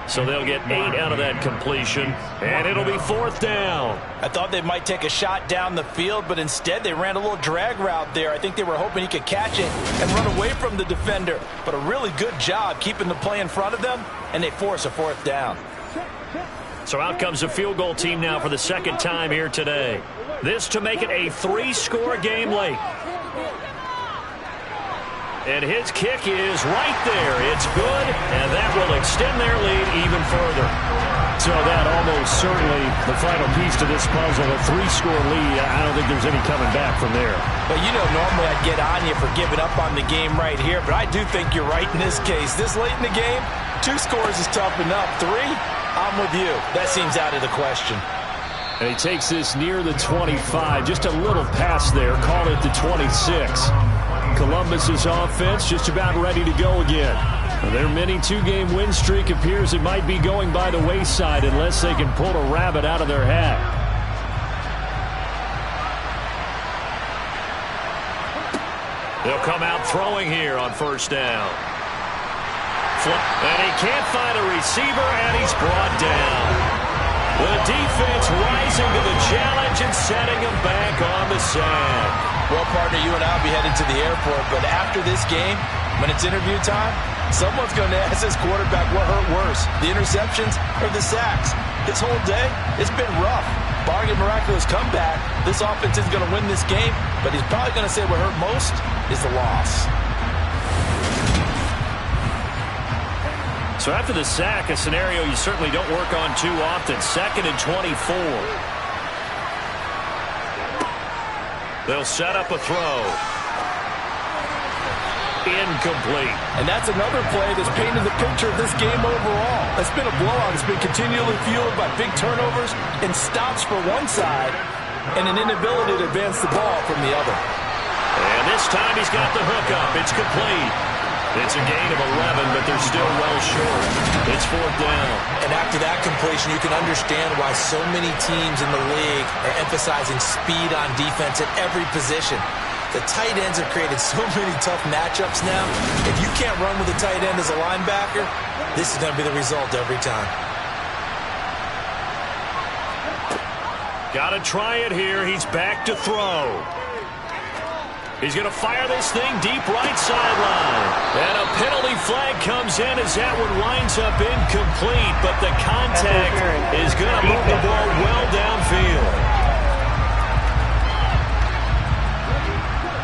So they'll get 8 out of that completion, and it'll be fourth down. I thought they might take a shot down the field, but instead they ran a little drag route there. I think they were hoping he could catch it and run away from the defender. But a really good job keeping the play in front of them, and they force a fourth down. So out comes a field goal team now for the second time here today. This to make it a 3-score game late. And his kick is right there. It's good, and that will extend their lead even further. So that almost certainly the final piece to this puzzle, a 3-score lead. I don't think there's any coming back from there. But you know, normally I'd get on you for giving up on the game right here, but I do think you're right in this case. This late in the game, 2 scores is tough enough. 3, I'm with you. That seems out of the question. And he takes this near the 25. Just a little pass there. Call it the 26. Columbus's offense just about ready to go again. Their mini 2-game win streak appears it might be going by the wayside unless they can pull a rabbit out of their hat. They'll come out throwing here on first down. And he can't find a receiver, and he's brought down. The defense rising to the challenge and setting him back on the sack. Well, partner, you and I will be headed to the airport, but after this game, when it's interview time, someone's going to ask this quarterback what hurt worse, the interceptions or the sacks. His whole day, it's been rough. Barring a miraculous comeback, this offense is going to win this game, but he's probably going to say what hurt most is the loss. So after the sack, a scenario you certainly don't work on too often. 2nd and 24. They'll set up a throw. Incomplete. And that's another play that's painted the picture of this game overall. It's been a blowout. It's been continually fueled by big turnovers and stops for one side and an inability to advance the ball from the other. And this time he's got the hook up. It's complete. It's a gain of 11, but they're still well short. It's fourth down. And after that completion, you can understand why so many teams in the league are emphasizing speed on defense at every position. The tight ends have created so many tough matchups now. If you can't run with a tight end as a linebacker, this is going to be the result every time. Got to try it here. He's back to throw. He's going to fire this thing deep right sideline. And a penalty flag comes in as that one winds up incomplete. But the contact is going to move the ball well downfield.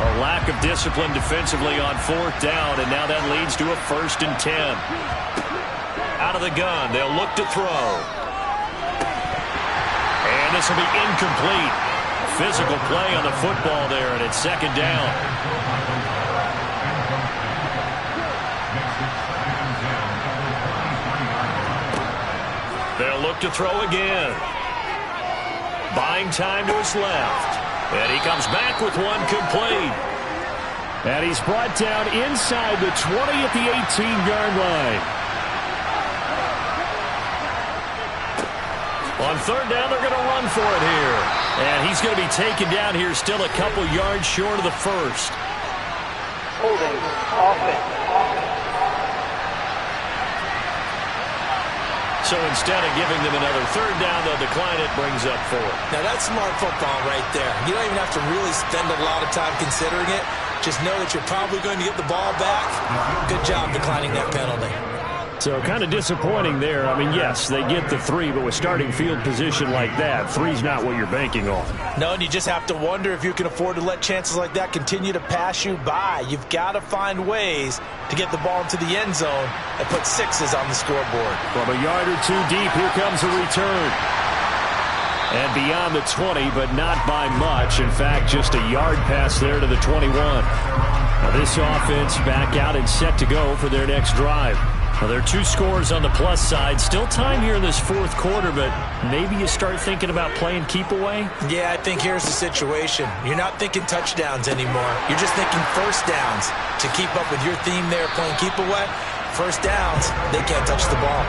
A lack of discipline defensively on fourth down. And now that leads to a 1st and 10. Out of the gun. They'll look to throw. And this will be incomplete. Physical play on the football there, and it's 2nd down. They'll look to throw again. Buying time to his left. And he comes back with one complete. And he's brought down inside the 20 at the 18-yard line. On third down, they're going to run for it here. And he's going to be taken down here still a couple yards short of the first. Holding offense. So instead of giving them another third down, they'll decline it, brings up 4. Now that's smart football right there. You don't even have to really spend a lot of time considering it. Just know that you're probably going to get the ball back. Good job declining that penalty. So kind of disappointing there. I mean, yes, they get the 3, but with starting field position like that, 3's not what you're banking on. No, and you just have to wonder if you can afford to let chances like that continue to pass you by. You've got to find ways to get the ball into the end zone and put 6s on the scoreboard. From a yard or 2 deep, here comes a return. And beyond the 20, but not by much. In fact, just a yard pass there to the 21. Now this offense back out and set to go for their next drive. Well, there are 2 scores on the plus side. Still time here in this 4th quarter, but maybe you start thinking about playing keep away? Yeah, I think here's the situation. You're not thinking touchdowns anymore. You're just thinking first downs. To keep up with your theme there, playing keep away, first downs, they can't touch the ball.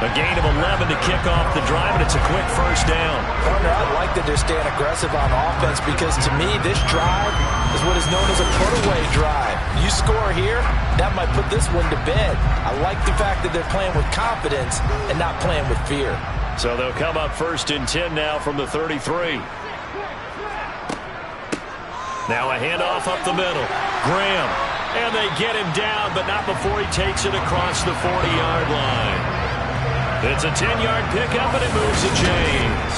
A gain of 11 to kick off the drive, and it's a quick first down. Partner, I like that they're staying aggressive on offense because, to me, this drive is what is known as a put-away drive. You score here, that might put this one to bed. I like the fact that they're playing with confidence and not playing with fear. So they'll come up 1st and 10 now from the 33. Now a handoff up the middle. Graham. And they get him down, but not before he takes it across the 40-yard line. It's a 10-yard pickup, and it moves the chains.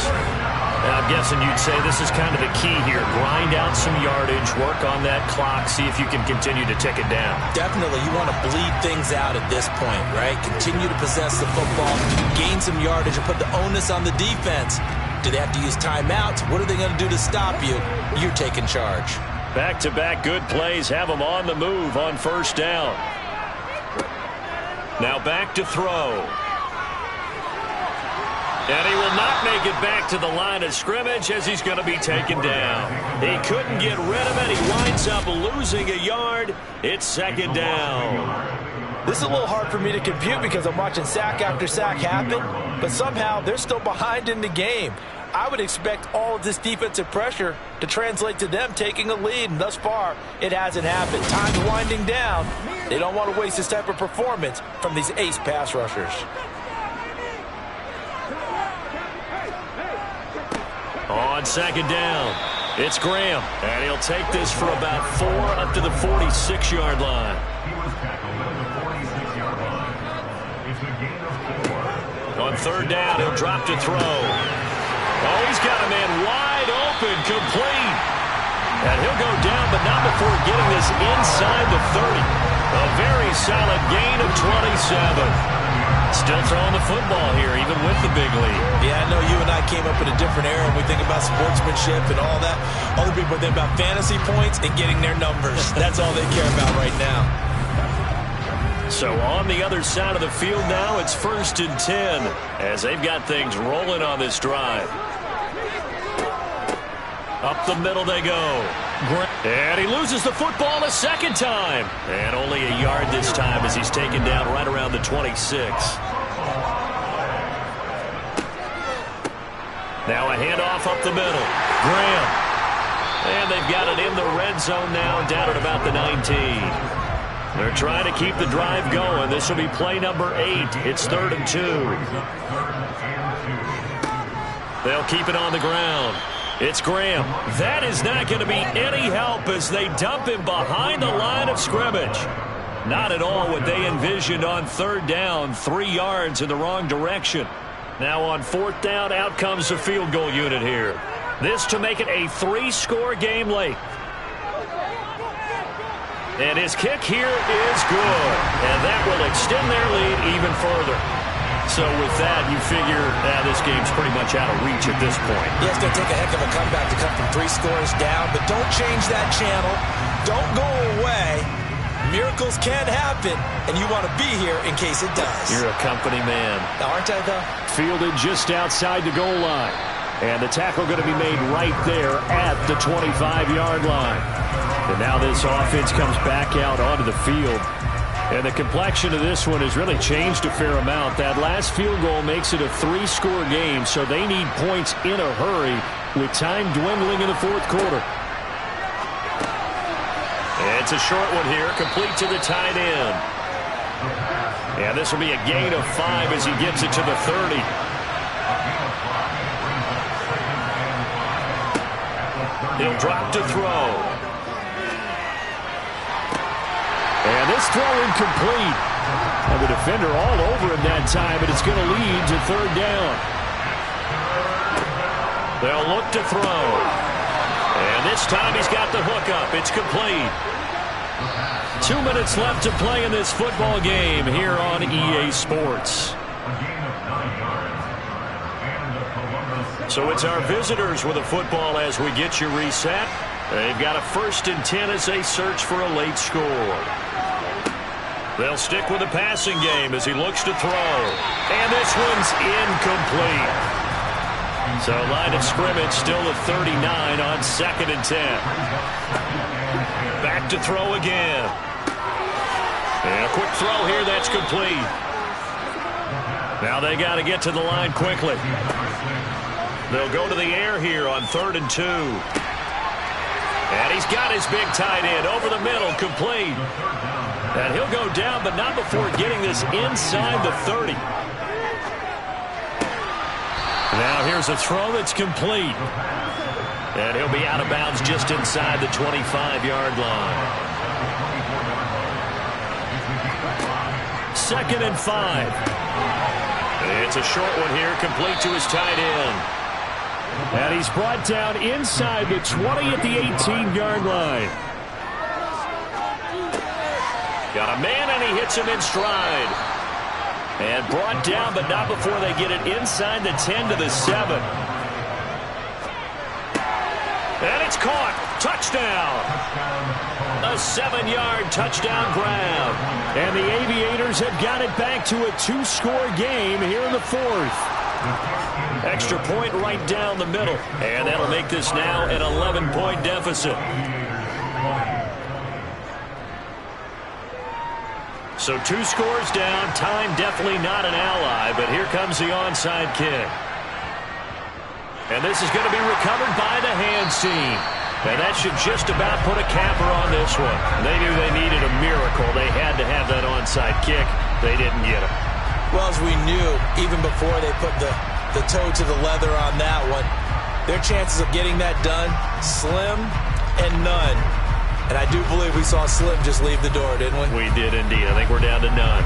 Now, I'm guessing you'd say this is kind of the key here. Grind out some yardage, work on that clock, see if you can continue to tick it down. Definitely. You want to bleed things out at this point, right? Continue to possess the football, gain some yardage, and put the onus on the defense. Do they have to use timeouts? What are they going to do to stop you? You're taking charge. Back-to-back good plays have them on the move on first down. Now back to throw. And he will not make it back to the line of scrimmage as he's going to be taken down. He couldn't get rid of it. He winds up losing a yard. It's 2nd down. This is a little hard for me to compute because I'm watching sack after sack happen, but somehow they're still behind in the game. I would expect all of this defensive pressure to translate to them taking a lead, and thus far, it hasn't happened. Time's winding down. They don't want to waste this type of performance from these ace pass rushers. On 2nd down, it's Graham, and he'll take this for about 4 up to the 46-yard line. On 3rd down, he'll drop to throw. Oh, he's got a man wide open, complete. And he'll go down, but not before getting this inside the 30. A very solid gain of 27. Still throwing the football here, even with the big lead. Yeah, I know you and I came up in a different era. We think about sportsmanship and all that. Other people think about fantasy points and getting their numbers. That's all they care about right now. So on the other side of the field now, it's 1st and 10 as they've got things rolling on this drive. Up the middle they go. And he loses the football a 2nd time. And only a yard this time as he's taken down right around the 26. Now a handoff up the middle. Graham. And they've got it in the red zone now, down at about the 19. They're trying to keep the drive going. This will be play number 8. It's 3rd and 2. They'll keep it on the ground. It's Graham. That is not going to be any help as they dump him behind the line of scrimmage. Not at all what they envisioned on 3rd down. 3 yards in the wrong direction. Now on 4th down, out comes the field goal unit here. This to make it a 3-score game late. And his kick here is good. And that will extend their lead even further. So with that, you figure this game's pretty much out of reach at this point. Yeah, it's going to take a heck of a comeback to come from 3 scores down, but don't change that channel. Don't go away. Miracles can happen, and you want to be here in case it does. You're a company man. Aren't I, though? Fielded just outside the goal line. And the tackle going to be made right there at the 25-yard line. And now this offense comes back out onto the field. And the complexion of this one has really changed a fair amount. That last field goal makes it a 3-score game, so they need points in a hurry with time dwindling in the 4th quarter. It's a short one here, complete to the tight end. And this will be a gain of 5 as he gets it to the 30. He'll drop to throw. And this throw incomplete. And the defender all over him that time, but it's going to lead to third down. They'll look to throw. And this time he's got the hook up. It's complete. 2 minutes left to play in this football game here on EA Sports. So it's our visitors with a football as we get you reset. They've got a 1st and 10 as they search for a late score. They'll stick with the passing game as he looks to throw. And this one's incomplete. So line of scrimmage still at 39 on 2nd and 10. Back to throw again. And a quick throw here that's complete. Now they got to get to the line quickly. They'll go to the air here on 3rd and 2. And he's got his big tight end over the middle, complete. And he'll go down, but not before getting this inside the 30. Now here's a throw that's complete. And he'll be out of bounds just inside the 25-yard line. 2nd and 5. It's a short one here, complete to his tight end. And he's brought down inside the 20 at the 18-yard line. Got a man, and he hits him in stride. And brought down, but not before they get it inside the 10 to the 7. And it's caught. Touchdown. A 7-yard touchdown grab. And the Aviators have got it back to a 2-score game here in the 4th. Extra point right down the middle. And that'll make this now an 11-point deficit. So 2 scores down. Time definitely not an ally, but here comes the onside kick. And this is going to be recovered by the hands team. And that should just about put a capper on this one. They knew they needed a miracle. They had to have that onside kick. They didn't get it. Well, as we knew, even before they put the toe to the leather on that one, their chances of getting that done, slim and none. And I do believe we saw Slim just leave the door, didn't we? We did indeed. I think we're down to none.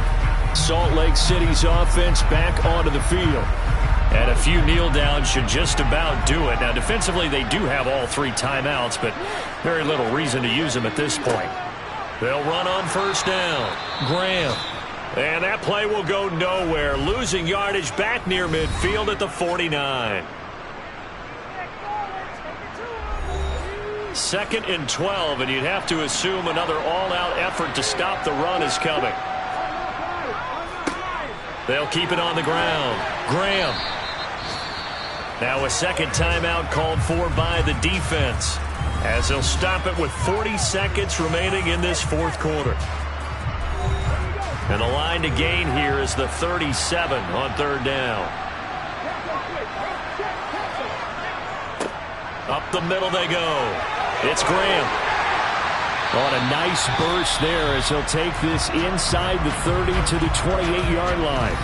Salt Lake City's offense back onto the field. And a few kneel downs should just about do it. Now, defensively, they do have all 3 timeouts, but very little reason to use them at this point. They'll run on 1st down. Graham. And that play will go nowhere. Losing yardage back near midfield at the 49. 2nd and 12, and you'd have to assume another all-out effort to stop the run is coming. They'll keep it on the ground. Graham. Now a 2nd timeout called for by the defense, as they'll stop it with 40 seconds remaining in this 4th quarter. And the line to gain here is the 37 on 3rd down. Up the middle they go. It's Graham. On a nice burst there as he'll take this inside the 30 to the 28-yard line.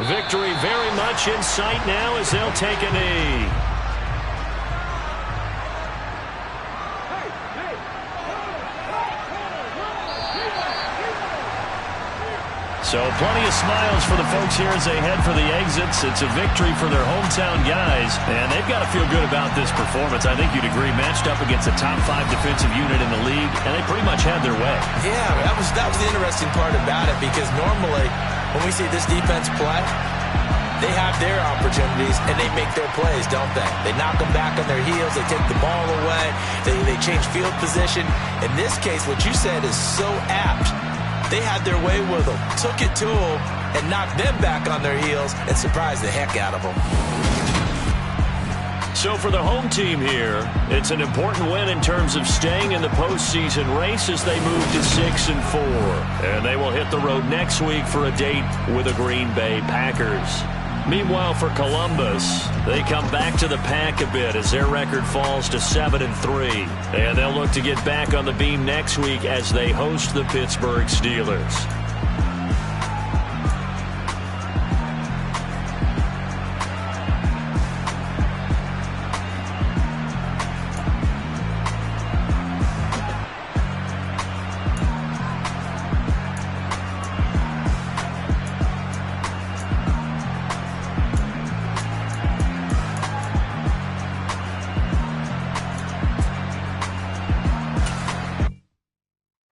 Victory very much in sight now as they'll take a knee. So plenty of smiles for the folks here as they head for the exits. It's a victory for their hometown guys, and they've got to feel good about this performance. I think you'd agree, matched up against a top 5 defensive unit in the league, and they pretty much had their way. Yeah, that was the interesting part about it, because normally when we see this defense play, they have their opportunities and they make their plays, don't they? They knock them back on their heels, they take the ball away, they change field position. In this case, what you said is so apt. They had their way with them, took it to them, and knocked them back on their heels and surprised the heck out of them. So for the home team here, it's an important win in terms of staying in the postseason race as they move to 6-4. And they will hit the road next week for a date with the Green Bay Packers. Meanwhile, for Columbus, they come back to the pack a bit as their record falls to 7-3. And they'll look to get back on the beam next week as they host the Pittsburgh Steelers.